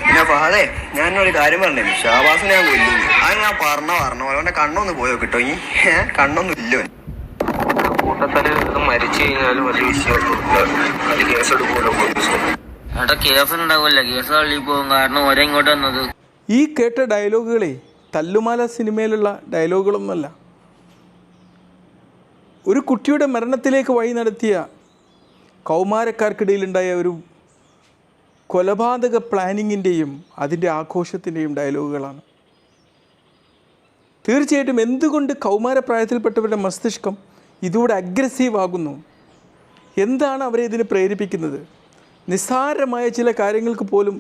പിന്നെ ഫഹദേ, ഞാനൊരു കാര്യം പറഞ്ഞു. ഷാബാസ് ഞാൻ കൊല്ലുന്നു. അത് ഞാൻ പറഞ്ഞു അവന്റെ കണ്ണൊന്ന് പോയോ കിട്ടോ? ഈ കണ്ണൊന്നും ഇല്ലോ. കൂട്ടത്തില് മരിച്ചു കഴിഞ്ഞാലും വലിയ വിഷയം കേസെടുക്കുമല്ലോ പോലീസ്. കേസ് ഉണ്ടാവില്ല, കേസ് തള്ളി പോകും. കാരണം ഒരേ ഇങ്ങോട്ട് വന്നത്. ഈ കേട്ട ഡയലോഗുകളെ തല്ലുമാല സിനിമയിലുള്ള ഡയലോഗുകളൊന്നുമല്ല. ഒരു കുട്ടിയുടെ മരണത്തിലേക്ക് വഴി നടത്തിയ കൗമാരക്കാർക്കിടയിലുണ്ടായ ഒരു കൊലപാതക പ്ലാനിങ്ങിൻ്റെയും അതിൻ്റെ ആഘോഷത്തിൻ്റെയും ഡയലോഗുകളാണ്. തീർച്ചയായിട്ടും എന്തുകൊണ്ട് കൗമാരപ്രായത്തിൽപ്പെട്ടവരുടെ മസ്തിഷ്കം ഇതുകൂടെ അഗ്രസീവ് ആകുന്നു? എന്താണ് അവരെ ഇതിന് പ്രേരിപ്പിക്കുന്നത്? നിസ്സാരമായ ചില കാര്യങ്ങൾക്ക് പോലും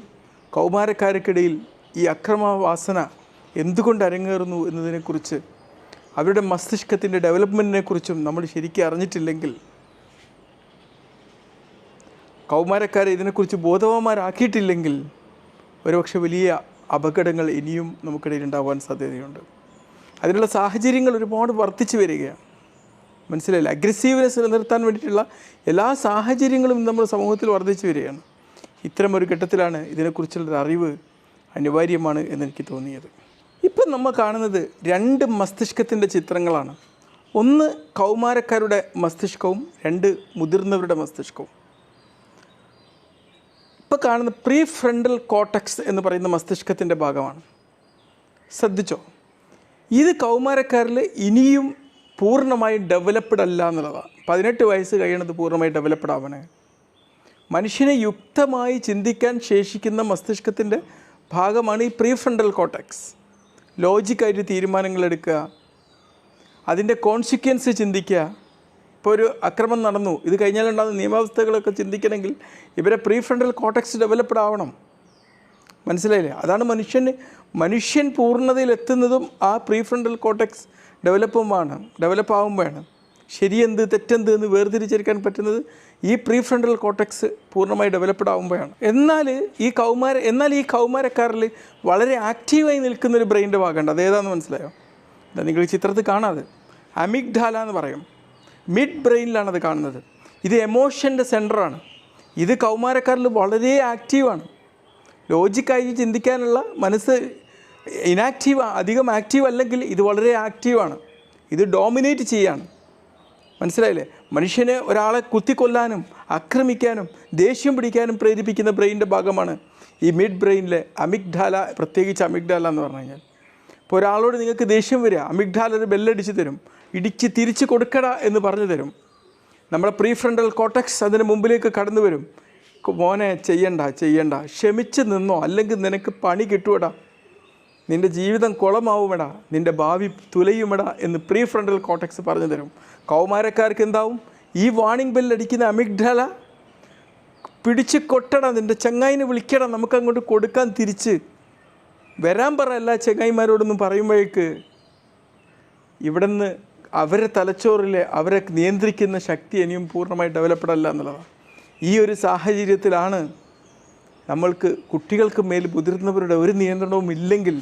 കൗമാരക്കാർക്കിടയിൽ ഈ അക്രമവാസന എന്തുകൊണ്ട് അരങ്ങേറുന്നു എന്നതിനെക്കുറിച്ച്, അവരുടെ മസ്തിഷ്കത്തിൻ്റെ ഡെവലപ്മെൻറ്റിനെക്കുറിച്ചും നമ്മൾ ശരിക്കും അറിഞ്ഞിട്ടില്ലെങ്കിൽ, കൗമാരക്കാരെ ഇതിനെക്കുറിച്ച് ബോധവാന്മാരാക്കിയിട്ടില്ലെങ്കിൽ ഒരുപക്ഷെ വലിയ അപകടങ്ങൾ ഇനിയും നമുക്കിടയിൽ ഉണ്ടാകാൻ സാധ്യതയുണ്ട്. അതിനുള്ള സാഹചര്യങ്ങൾ ഒരുപാട് വർദ്ധിച്ചു വരികയാണ്. മനസ്സിലായില്ല? അഗ്രസീവ്നെസ് നിലനിർത്താൻ വേണ്ടിയിട്ടുള്ള എല്ലാ സാഹചര്യങ്ങളും നമ്മുടെ സമൂഹത്തിൽ വർദ്ധിച്ചു വരികയാണ്. ഇത്തരമൊരു ഘട്ടത്തിലാണ് ഇതിനെക്കുറിച്ചുള്ളൊരു അറിവ് അനിവാര്യമാണ് എന്നെനിക്ക് തോന്നിയത്. ഇപ്പം നമ്മൾ കാണുന്നത് രണ്ട് മസ്തിഷ്കത്തിൻ്റെ ചിത്രങ്ങളാണ്. ഒന്ന് കൗമാരക്കാരുടെ മസ്തിഷ്കവും രണ്ട് മുതിർന്നവരുടെ മസ്തിഷ്കവും. ഇപ്പോൾ കാണുന്ന പ്രീ ഫ്രണ്ടൽ കോർട്ടക്സ് എന്ന് പറയുന്ന മസ്തിഷ്കത്തിൻ്റെ ഭാഗമാണ്. ശ്രദ്ധിച്ചോ? ഇത് കൗമാരക്കാരിൽ ഇനിയും പൂർണ്ണമായും ഡെവലപ്ഡ് അല്ല എന്നുള്ളതാണ്. 18 വയസ്സ് കഴിയണത് പൂർണ്ണമായി ഡെവലപ്ഡ് ആവണേ. മനുഷ്യനെ യുക്തമായി ചിന്തിക്കാൻ ശേഷിക്കുന്ന മസ്തിഷ്കത്തിൻ്റെ ഭാഗമാണ് ഈ പ്രീ ഫ്രണ്ടൽ കോർട്ടക്സ്. ലോജിക്കായിട്ട് തീരുമാനങ്ങൾ എടുക്കുക, അതിൻ്റെ കോൺസിക്വൻസ് ചിന്തിക്കുക. ഇപ്പോൾ ഒരു അക്രമം നടന്നു, ഇത് കഴിഞ്ഞാലുണ്ടാകുന്ന നിയമാവസ്ഥകളൊക്കെ ചിന്തിക്കണമെങ്കിൽ ഇവരെ പ്രീ ഫ്രണ്ടൽ കോർട്ടക്സ് ഡെവലപ്ഡ് ആവണം. മനസ്സിലായില്ലേ? അതാണ് മനുഷ്യൻ പൂർണ്ണതയിലെത്തുന്നതും ആ പ്രീ ഫ്രണ്ടൽ കോർട്ടക്സ് ഡെവലപ്പാകുമ്പോഴാണ്. ശരിയെന്ത് തെറ്റെന്ത് എന്ന് വേർതിരിച്ചെടുക്കാൻ പറ്റുന്നത് ഈ പ്രീ ഫ്രണ്ടൽ കോർട്ടക്സ് പൂർണ്ണമായി ഡെവലപ്ഡ് ആകുമ്പോഴാണ്. എന്നാൽ ഈ കൗമാരക്കാരിൽ വളരെ ആക്റ്റീവായി നിൽക്കുന്നൊരു ബ്രെയിൻ്റെ ഭാഗമുണ്ട്. അതേതാണെന്ന് മനസ്സിലായോ? നിങ്ങൾ ചിത്രത്തിൽ കാണാതെ അമിഗ്ഡാല എന്ന് പറയും. മിഡ് ബ്രെയിനിലാണത് കാണുന്നത്. ഇത് എമോഷൻ്റെ സെൻറ്ററാണ്. ഇത് കൗമാരക്കാരിൽ വളരെ ആക്റ്റീവാണ്. ലോജിക്കായി ചിന്തിക്കാനുള്ള മനസ്സ് അധികം ആക്റ്റീവ് അല്ലെങ്കിൽ ഇത് വളരെ ആക്റ്റീവാണ്. ഇത് ഡോമിനേറ്റ് ചെയ്യാണ്. മനസ്സിലായില്ലേ? മനുഷ്യനെ ഒരാളെ കുത്തിക്കൊല്ലാനും ആക്രമിക്കാനും ദേഷ്യം പിടിക്കാനും പ്രേരിപ്പിക്കുന്ന ബ്രെയിനിൻ്റെ ഭാഗമാണ് ഈ മിഡ് ബ്രെയിനിലെ അമിഗ്ഡാല. പ്രത്യേകിച്ച് അമിഗ്ഡാല എന്ന് പറഞ്ഞു കഴിഞ്ഞാൽ, ഇപ്പോൾ ഒരാളോട് നിങ്ങൾക്ക് ദേഷ്യം വരിക, അമിഗ്ഡാല ഒരു ബെല്ലടിച്ച് തരും, ഇടിച്ച് തിരിച്ച് കൊടുക്കട എന്ന് പറഞ്ഞു തരും. നമ്മുടെ പ്രീ ഫ്രണ്ടൽ കോർട്ടക്സ് അതിന് മുമ്പിലേക്ക് കടന്നു വരും. മോനെ ചെയ്യണ്ട, ക്ഷമിച്ച് നിന്നോ, അല്ലെങ്കിൽ നിനക്ക് പണി കിട്ടുവടാ, നിൻ്റെ ജീവിതം കുളമാവുമെടാ, നിൻ്റെ ഭാവി തുലയുമെടാ എന്ന് പ്രീ ഫ്രണ്ടൽ കോർട്ടക്സ് പറഞ്ഞു തരും. കൗമാരക്കാർക്ക് എന്താവും? ഈ വാണിംഗ് ബെല്ലടിക്കുന്ന അമിഗ്ഡാല പിടിച്ച് കൊട്ടട, നിൻ്റെ ചങ്ങായിനെ വിളിക്കട, നമുക്കങ്ങോട്ട് കൊടുക്കാൻ തിരിച്ച് വരാൻ പറ എല്ലാ ചങ്ങായിമാരോടൊന്നും പറയുമ്പോഴേക്ക് ഇവിടെ നിന്ന് അവരെ തലച്ചോറിലെ അവരെ നിയന്ത്രിക്കുന്ന ശക്തി ഇനിയും പൂർണ്ണമായി ഡെവലപ്ഡ് അല്ല എന്നുള്ളതാണ്. ഈ ഒരു സാഹചര്യത്തിലാണ് നമ്മൾക്ക് കുട്ടികൾക്ക് മേൽ മുതിർന്നവരുടെ ഒരു നിയന്ത്രണവും ഇല്ലെങ്കിൽ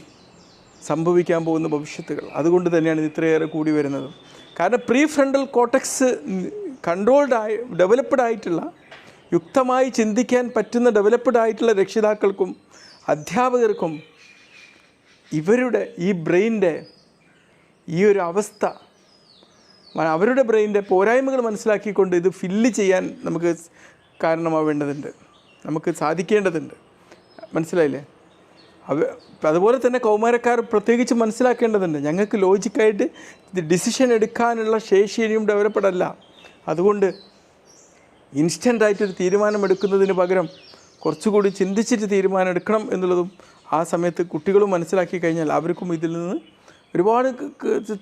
സംഭവിക്കാൻ പോകുന്ന ഭവിഷ്യത്തുകൾ. അതുകൊണ്ട് തന്നെയാണ് ഇത്രയേറെ കൂടി വരുന്നത്. കാരണം പ്രീ ഫ്രണ്ടൽ കോർട്ടക്സ് ഡെവലപ്ഡ് ആയിട്ടുള്ള, യുക്തമായി ചിന്തിക്കാൻ പറ്റുന്ന ഡെവലപ്ഡ് ആയിട്ടുള്ള രക്ഷിതാക്കൾക്കും അധ്യാപകർക്കും ഇവരുടെ ഈ ബ്രെയിനിൻ്റെ ഈ ഒരു അവസ്ഥ, അവരുടെ ബ്രെയിനിൻ്റെ പോരായ്മകൾ മനസ്സിലാക്കിക്കൊണ്ട് ഇത് ഫില്ല് ചെയ്യാൻ നമുക്ക് കാരണമാവേണ്ടതുണ്ട്, നമുക്ക് സാധിക്കേണ്ടതുണ്ട്. മനസ്സിലായില്ലേ? അതുപോലെ തന്നെ കൗമാരക്കാർ പ്രത്യേകിച്ച് മനസ്സിലാക്കേണ്ടതുണ്ട്, ഞങ്ങൾക്ക് ലോജിക്കായിട്ട് ഡിസിഷൻ എടുക്കാനുള്ള ശേഷി ഇനിയും ഡെവലപ്ഡ് അല്ല. അതുകൊണ്ട് ഇൻസ്റ്റൻ്റായിട്ടൊരു തീരുമാനം എടുക്കുന്നതിന് പകരം കുറച്ചുകൂടി ചിന്തിച്ചിട്ട് തീരുമാനം എടുക്കണം എന്നുള്ളതും ആ സമയത്ത് കുട്ടികളും മനസ്സിലാക്കി കഴിഞ്ഞാൽ അവർക്കും ഇതിൽ നിന്ന് ഒരുപാട്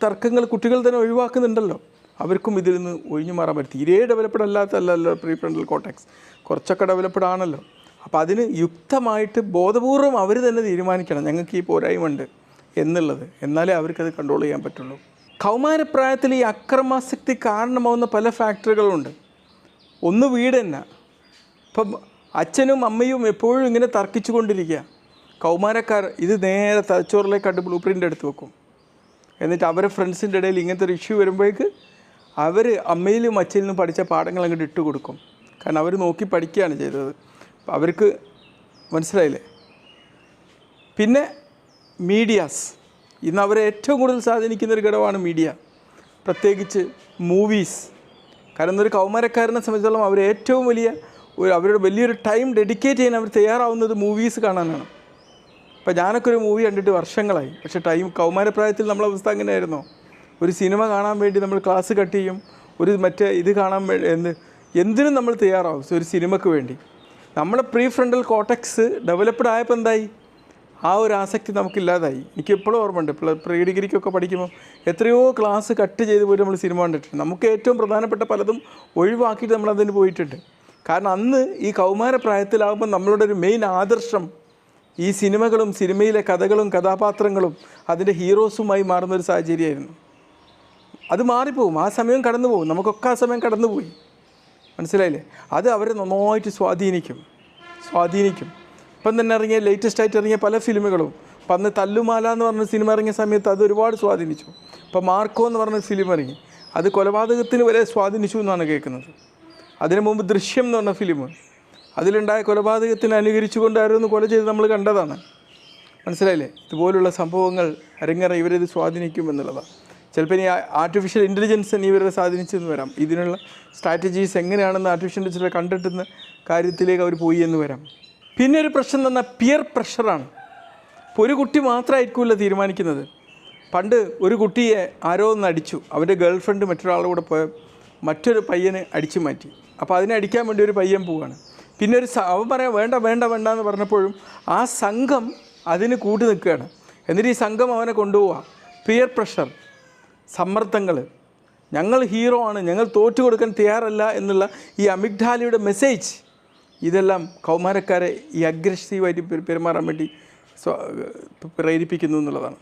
തർക്കങ്ങൾ കുട്ടികൾ തന്നെ ഒഴിവാക്കുന്നുണ്ടല്ലോ, അവർക്കും ഇതിൽ നിന്ന് ഒഴിഞ്ഞു മാറാൻ പറ്റും. തീരെ ഡെവലപ്ഡ് അല്ലാത്തല്ലോ പ്രീ ഫ്രണ്ടൽ കോർട്ടക്സ്, കുറച്ചൊക്കെ ഡെവലപ്ഡ് ആണല്ലോ. അപ്പോൾ അതിന് യുക്തമായിട്ട് ബോധപൂർവം അവർ തന്നെ തീരുമാനിക്കണം ഞങ്ങൾക്ക് ഈ പോരായ്മയുണ്ട് എന്നുള്ളത്. എന്നാലേ അവർക്കത് കൺട്രോൾ ചെയ്യാൻ പറ്റുള്ളൂ. കൗമാരപ്രായത്തിൽ ഈ അക്രമാസക്തി കാരണമാവുന്ന പല ഫാക്ടറുകളുണ്ട്. ഒന്ന് വീട് തന്നെ. ഇപ്പം അച്ഛനും അമ്മയും എപ്പോഴും ഇങ്ങനെ തർക്കിച്ചു കൊണ്ടിരിക്കുക. കൗമാരക്കാർ ഇത് നേരെ തലച്ചോറിലേക്ക് കണ്ട് ബ്ലൂ പ്രിൻ്റ് എടുത്ത് വെക്കും. എന്നിട്ട് അവരെ ഫ്രണ്ട്സിൻ്റെ ഇടയിൽ ഇങ്ങനത്തെ ഒരു ഇഷ്യൂ വരുമ്പോഴേക്ക് അവർ അമ്മയിലും അച്ഛനിലും പഠിച്ച പാഠങ്ങൾ അങ്ങോട്ട് ഇട്ട് കൊടുക്കും. കാരണം അവർ നോക്കി പഠിക്കുകയാണ് ചെയ്തത്. അവർക്ക് മനസ്സിലായില്ലേ? പിന്നെ മീഡിയാസ്, ഇന്ന് അവരെ ഏറ്റവും കൂടുതൽ സ്വാധീനിക്കുന്നൊരു ഘടകമാണ് മീഡിയ, പ്രത്യേകിച്ച് മൂവീസ്. കാരണം ഒരു കൗമാരക്കാരനെ സംബന്ധിച്ചിടത്തോളം അവർ ഏറ്റവും അവരുടെ വലിയൊരു ടൈം ഡെഡിക്കേറ്റ് ചെയ്യാൻ അവർ തയ്യാറാവുന്നത് മൂവീസ് കാണാനാണ്. ഇപ്പോൾ ഞാനൊക്കെ ഒരു മൂവി കണ്ടിട്ട് വർഷങ്ങളായി. പക്ഷേ കൗമാരപ്രായത്തിൽ നമ്മളെ അവസ്ഥ അങ്ങനെയായിരുന്നോ? ഒരു സിനിമ കാണാൻ വേണ്ടി നമ്മൾ ക്ലാസ് കട്ട് ചെയ്യും, ഇത് കാണാൻ വേണ്ടി എന്തിനും നമ്മൾ തയ്യാറാവും ഒരു സിനിമയ്ക്ക് വേണ്ടി. നമ്മുടെ പ്രീ ഫ്രണ്ടൽ കോർട്ടെക്സ് ഡെവലപ്ഡ് ആയപ്പോൾ എന്തായി? ആ ഒരു ആസക്തി നമുക്കില്ലാതായി. എനിക്കെപ്പോഴും ഓർമ്മയുണ്ട്, പ്രീ ഡിഗ്രിക്കൊക്കെ പഠിക്കുമ്പോൾ എത്രയോ ക്ലാസ് കട്ട് ചെയ്ത് പോയിട്ട് നമ്മൾ സിനിമ കണ്ടിട്ടുണ്ട്. നമുക്ക് ഏറ്റവും പ്രധാനപ്പെട്ട പലതും ഒഴിവാക്കിയിട്ട് നമ്മളതിന് പോയിട്ടുണ്ട്. കാരണം അന്ന് ഈ കൗമാരപ്രായത്തിലാകുമ്പോൾ നമ്മളുടെ ഒരു മെയിൻ ആദർശം ഈ സിനിമകളും സിനിമയിലെ കഥകളും കഥാപാത്രങ്ങളും അതിൻ്റെ ഹീറോസുമായി മാറുന്നൊരു സാഹചര്യമായിരുന്നു. അത് മാറിപ്പോവും, ആ സമയം കടന്നു പോകും, നമുക്കൊക്കെ ആ സമയം കടന്നുപോയി. മനസ്സിലായില്ലേ? അത് അവരെ നന്നായിട്ട് സ്വാധീനിക്കും. ഇപ്പം തന്നെ ലേറ്റസ്റ്റായിട്ട് ഇറങ്ങിയ പല ഫിലിമുകളും, അപ്പം അന്ന് തല്ലുമാല എന്ന് പറഞ്ഞ സിനിമ ഇറങ്ങിയ സമയത്ത് അത് ഒരുപാട് സ്വാധീനിച്ചു. ഇപ്പോൾ മാർക്കോ എന്ന് പറഞ്ഞ ഫിലിം ഇറങ്ങി, അത് കൊലപാതകത്തിന് വരെ സ്വാധീനിച്ചു എന്നാണ് കേൾക്കുന്നത്. അതിനു മുമ്പ് ദൃശ്യം എന്ന് പറഞ്ഞ ഫിലിം, അതിലുണ്ടായ കൊലപാതകത്തിന് അനുകരിച്ചുകൊണ്ടായിരുന്നു കൊല ചെയ്ത് നമ്മൾ കണ്ടതാണ്. മനസ്സിലായില്ലേ? ഇതുപോലുള്ള സംഭവങ്ങൾ ഇവരിത് സ്വാധീനിക്കുമെന്നുള്ളതാണ്. ചിലപ്പോൾ ഈ ആർട്ടിഫിഷ്യൽ ഇൻ്റലിജൻസ് ഇവരെ സ്വാധീനിച്ചെന്ന് വരാം. ഇതിനുള്ള സ്ട്രാറ്റജീസ് എങ്ങനെയാണെന്ന് ആർട്ടിഫിഷ്യൽ ഇൻ്റലിജൻസ് കണ്ടെത്തുന്ന കാര്യത്തിലേക്ക് അവർ പോയി എന്ന് വരാം. പിന്നെ ഒരു പ്രശ്നം എന്ന് പറഞ്ഞാൽ പിയർ പ്രഷറാണ്. ഇപ്പോൾ ഒരു കുട്ടി മാത്രമായിരിക്കില്ല തീരുമാനിക്കുന്നത്. പണ്ട് ഒരു കുട്ടിയെ ആരോ ഒന്ന് അടിച്ചു, അവൻ്റെ ഗേൾ ഫ്രണ്ട് മറ്റൊരാളുടെ കൂടെ പോയ മറ്റൊരു പയ്യനെ അടിച്ചു മാറ്റി. അപ്പോൾ അതിനെ അടിക്കാൻ വേണ്ടി ഒരു പയ്യൻ പോവുകയാണ്. പിന്നെ അവൻ പറയാം വേണ്ട എന്ന് പറഞ്ഞപ്പോഴും ആ സംഘം അതിന് കൂട്ടി നിൽക്കുകയാണ്. എന്നിട്ട് ഈ സംഘം അവനെ കൊണ്ടുപോവുക. പിയർ പ്രഷർ, സമ്മർദ്ദങ്ങൾ, ഞങ്ങൾ ഹീറോ ആണ്, ഞങ്ങൾ തോറ്റു കൊടുക്കാൻ തയ്യാറല്ല എന്നുള്ള ഈ അമിഗ്ഡാലയുടെ മെസ്സേജ്, ഇതെല്ലാം കൗമാരക്കാരെ ഈ അഗ്രസീവായിട്ട് പെരുമാറാൻ വേണ്ടി പ്രേരിപ്പിക്കുന്നു എന്നുള്ളതാണ്.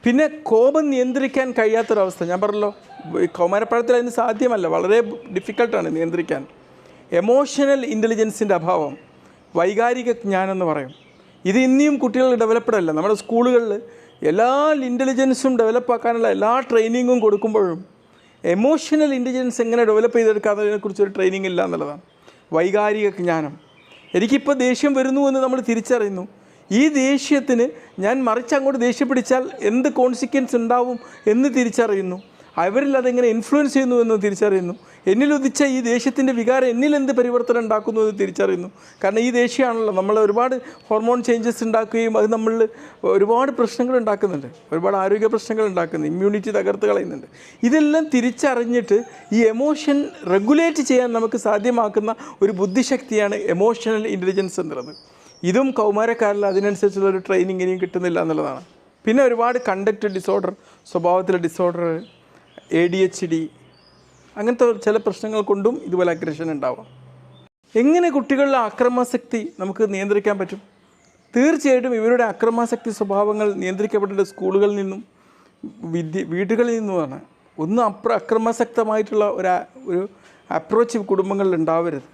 പിന്നെ കോപം നിയന്ത്രിക്കാൻ കഴിയാത്തൊരവസ്ഥ. ഞാൻ പറഞ്ഞല്ലോ, കൗമാരപ്രായത്തിൽ അതിന് സാധ്യമല്ല, വളരെ ഡിഫിക്കൽട്ടാണ് നിയന്ത്രിക്കാൻ. എമോഷണൽ ഇൻ്റലിജൻസിൻ്റെ അഭാവം, വൈകാരിക ജ്ഞാനം എന്ന് പറയും. ഇത് ഇനിയും കുട്ടികൾ ഡെവലപ്ഡ് അല്ല. നമ്മുടെ സ്കൂളുകളിൽ എല്ലാ ഇൻ്റലിജൻസും ഡെവലപ്പാക്കാനുള്ള എല്ലാ ട്രെയിനിങ്ങും കൊടുക്കുമ്പോഴും എമോഷണൽ ഇൻ്റലിജൻസ് എങ്ങനെ ഡെവലപ്പ് ചെയ്തെടുക്കുക അതിനെക്കുറിച്ചൊരു ട്രെയിനിങ് ഇല്ല എന്നുള്ളതാണ്. വൈകാരിക ജ്ഞാനം, എനിക്കിപ്പോൾ ദേഷ്യം വരുന്നു എന്ന് നമ്മൾ തിരിച്ചറിയുന്നു. ഈ ദേഷ്യത്തിന് ഞാൻ മറിച്ചങ്ങോട്ട് ദേഷ്യം പിടിച്ചാൽ എന്ത് കോൺസിക്വൻസ് ഉണ്ടാവും എന്ന് തിരിച്ചറിയുന്നു. അവരിൽ അതെങ്ങനെ ഇൻഫ്ലുവൻസ് ചെയ്യുന്നു എന്ന് തിരിച്ചറിയുന്നു. എന്നിലുദിച്ച ഈ ദേഷ്യത്തിൻ്റെ വികാരം എന്നിൽ എന്ത് പരിവർത്തനം ഉണ്ടാക്കുന്നു എന്ന് തിരിച്ചറിയുന്നു. കാരണം ഈ ദേഷ്യമാണല്ലോ നമ്മൾ ഒരുപാട് ഹോർമോൺ ചേഞ്ചസ് ഉണ്ടാക്കുകയും അത് നമ്മളിൽ ഒരുപാട് പ്രശ്നങ്ങൾ ഉണ്ടാക്കുന്നുണ്ട്, ഒരുപാട് ആരോഗ്യ പ്രശ്നങ്ങൾ ഉണ്ടാക്കുന്നുണ്ട്, ഇമ്മ്യൂണിറ്റി തകർത്ത് കളയുന്നുണ്ട്. ഇതെല്ലാം തിരിച്ചറിഞ്ഞിട്ട് ഈ എമോഷൻ റെഗുലേറ്റ് ചെയ്യാൻ നമുക്ക് സാധ്യമാക്കുന്ന ഒരു ബുദ്ധിശക്തിയാണ് എമോഷണൽ ഇൻ്റലിജൻസ് എന്നുള്ളത്. ഇതും കൗമാരക്കാരിൽ അതിനനുസരിച്ചുള്ളൊരു ട്രെയിനിങ് ഇനിയും കിട്ടുന്നില്ല എന്നുള്ളതാണ്. പിന്നെ ഒരുപാട് കണ്ടക്ട് ഡിസോർഡർ, സ്വഭാവത്തിലെ ഡിസോർഡർ, ADHD, അങ്ങനത്തെ ചില പ്രശ്നങ്ങൾ കൊണ്ടും ഇതുപോലെ അഗ്രഷൻ ഉണ്ടാവാം. എങ്ങനെ കുട്ടികളിലെ അക്രമാസക്തി നമുക്ക് നിയന്ത്രിക്കാൻ പറ്റും? തീർച്ചയായിട്ടും ഇവരുടെ അക്രമാസക്തി സ്വഭാവങ്ങൾ നിയന്ത്രിക്കപ്പെടേണ്ട സ്കൂളുകളിൽ നിന്നും വീടുകളിൽ നിന്നുമാണ്. ഒന്നും അക്രമാസക്തമായിട്ടുള്ള ഒരു അപ്രോച്ച് കുടുംബങ്ങളിൽ ഉണ്ടാവരുത്.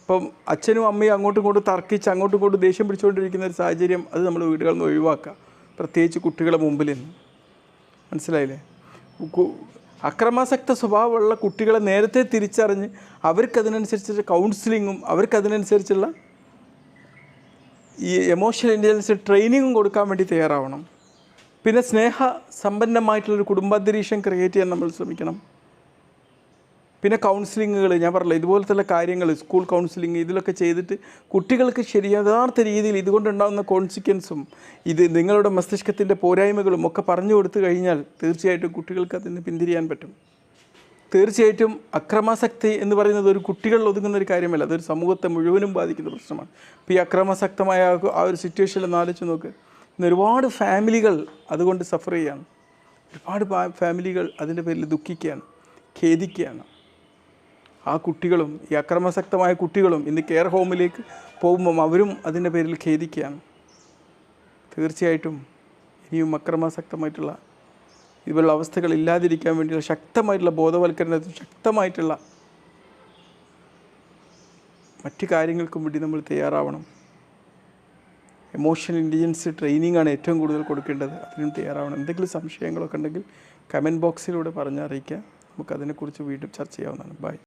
ഇപ്പം അച്ഛനും അമ്മയും അങ്ങോട്ടും ഇങ്ങോട്ടും തർക്കിച്ച് അങ്ങോട്ടും ഇങ്ങോട്ടും ദേഷ്യം പിടിച്ചുകൊണ്ടിരിക്കുന്ന ഒരു സാഹചര്യം അത് നമ്മൾ വീടുകളിൽ നിന്ന് ഒഴിവാക്കുക, പ്രത്യേകിച്ച് കുട്ടികളുടെ മുമ്പിൽ നിന്ന്. മനസ്സിലായില്ലേ? അക്രമാസക്ത സ്വഭാവമുള്ള കുട്ടികളെ നേരത്തെ തിരിച്ചറിഞ്ഞ് അവർക്കതിനനുസരിച്ചുള്ള കൗൺസിലിങ്ങും അവർക്കതിനനുസരിച്ചുള്ള ഈ എമോഷണൽ ഇൻ്റലിജൻസ് ട്രെയിനിങ്ങും കൊടുക്കാൻ വേണ്ടി തയ്യാറാവണം. പിന്നെ സ്നേഹസമ്പന്നമായിട്ടുള്ളൊരു കുടുംബാന്തരീക്ഷം ക്രിയേറ്റ് ചെയ്യാൻ നമ്മൾ ശ്രമിക്കണം. പിന്നെ കൗൺസിലിങ്ങുകൾ, ഞാൻ പറഞ്ഞില്ല, ഇതുപോലത്തെ കാര്യങ്ങൾ, സ്കൂൾ കൗൺസിലിങ്, ഇതിലൊക്കെ ചെയ്തിട്ട് കുട്ടികൾക്ക് യഥാർത്ഥ രീതിയിൽ ഇതുകൊണ്ടുണ്ടാകുന്ന കോൺസിക്വൻസും നിങ്ങളുടെ മസ്തിഷ്കത്തിൻ്റെ പോരായ്മകളും ഒക്കെ പറഞ്ഞു കൊടുത്തു കഴിഞ്ഞാൽ തീർച്ചയായിട്ടും കുട്ടികൾക്ക് അതിന് പിന്തിരിയാൻ പറ്റും. തീർച്ചയായിട്ടും അക്രമാസക്തി എന്ന് പറയുന്നത് ഒരു കുട്ടികളിൽ ഒതുങ്ങുന്ന ഒരു കാര്യമല്ല, അതൊരു സമൂഹത്തെ മുഴുവനും ബാധിക്കുന്ന പ്രശ്നമാണ്. ഇപ്പോൾ ഈ അക്രമാസക്തമായ ആ ഒരു സിറ്റുവേഷനിൽ ഒന്ന് ആലോചിച്ച് നോക്ക്. ഇന്ന് ഒരുപാട് ഫാമിലികൾ അതുകൊണ്ട് സഫർ ചെയ്യുകയാണ്. ഒരുപാട് ഫാമിലികൾ അതിൻ്റെ പേരിൽ ദുഃഖിക്കുകയാണ്, ഖേദിക്കുകയാണ്. ആ കുട്ടികളും ഈ അക്രമാസക്തമായ കുട്ടികളും ഇന്ന് കെയർ ഹോമിലേക്ക് പോകുമ്പം അവരും അതിൻ്റെ പേരിൽ ഖേദിക്കുകയാണ്. തീർച്ചയായിട്ടും ഇനിയും അക്രമാസക്തമായിട്ടുള്ള ഇതുപോലുള്ള അവസ്ഥകൾ ഇല്ലാതിരിക്കാൻ വേണ്ടിയുള്ള ശക്തമായിട്ടുള്ള ബോധവൽക്കരണത്തിന്, ശക്തമായിട്ടുള്ള മറ്റു കാര്യങ്ങൾക്കും വേണ്ടി നമ്മൾ തയ്യാറാവണം. എമോഷണൽ ഇൻ്റലിജൻസ് ട്രെയിനിങ്ങാണ് ഏറ്റവും കൂടുതൽ കൊടുക്കേണ്ടത്. അതിനും തയ്യാറാവണം. എന്തെങ്കിലും സംശയങ്ങളൊക്കെ ഉണ്ടെങ്കിൽ കമൻറ്റ് ബോക്സിലൂടെ പറഞ്ഞറിയിക്കുക. നമുക്കതിനെക്കുറിച്ച് വീണ്ടും ചർച്ച ചെയ്യാവുന്നതാണ്. ബൈ.